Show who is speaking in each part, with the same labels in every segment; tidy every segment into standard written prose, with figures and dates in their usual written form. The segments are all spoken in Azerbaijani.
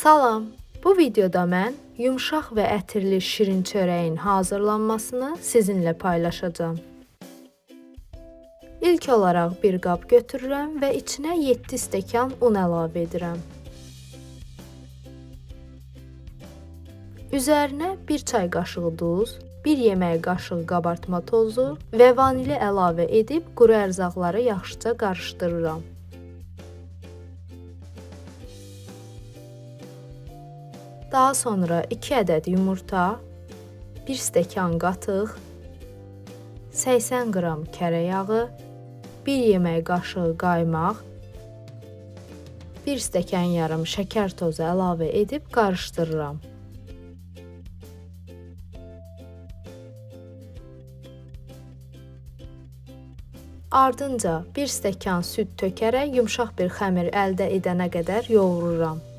Speaker 1: Salam, bu videoda mən yumşaq və ətirli şirin çörəyin hazırlanmasını sizinlə paylaşacağım. İlk olaraq bir qab götürürəm və içinə 7 stəkan un əlavə edirəm. Üzərinə 1 çay qaşığı duz, 1 yemək qaşığı qabartma tozu və vanili əlavə edib quru ərzaqları yaxşıca qarışdırıram. Daha sonra 2 ədəd yumurta, 1 stəkan qatıq, 80 qram kərə yağı, 1 yemək qaşığı qaymaq, 1 stəkan yarım şəkər tozu əlavə edib qarışdırıram. Ardınca 1 stəkan süd tökərək yumşaq bir xəmir əldə edənə qədər yoğururam.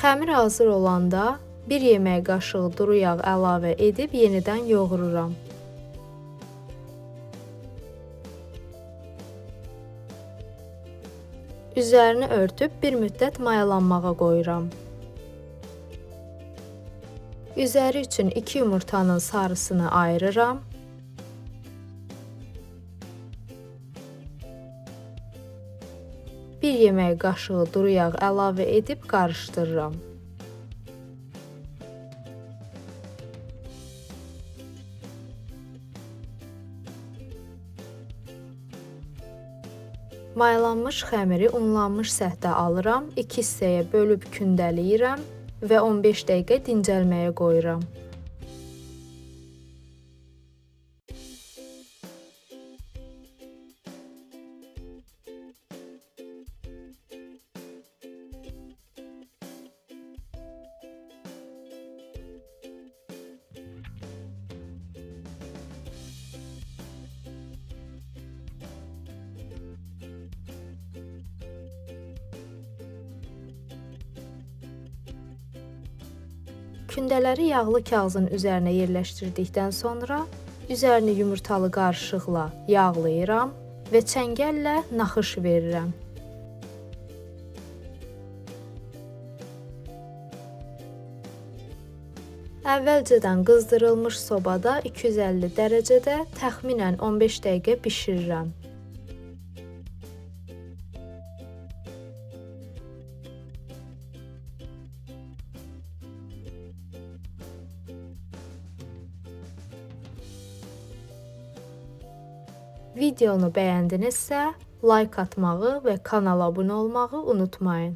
Speaker 1: Xəmir hazır olanda 1 yemək qaşığı duru yağ əlavə edib yenidən yoğururam. Üzərini örtüb bir müddət mayalanmağa qoyuram. Üzəri üçün 2 yumurtanın sarısını ayırıram. Bir yemək qaşığı duru yağ əlavə edib qarışdırıram. Mayalanmış xəmiri unlanmış səthdə alıram, 2 hissəyə bölüb kündələyirəm və 15 dəqiqə dincəlməyə qoyuram. Kündələri yağlı kağızın üzərinə yerləşdirdikdən sonra üzərini yumurtalı qarışıqla yağlayıram və çəngəllə naxış verirəm. Əvvəlcədən qızdırılmış sobada 250 dərəcədə təxminən 15 dəqiqə bişirirəm. Videonu bəyəndinizsə, like atmağı və kanala abunə olmağı unutmayın.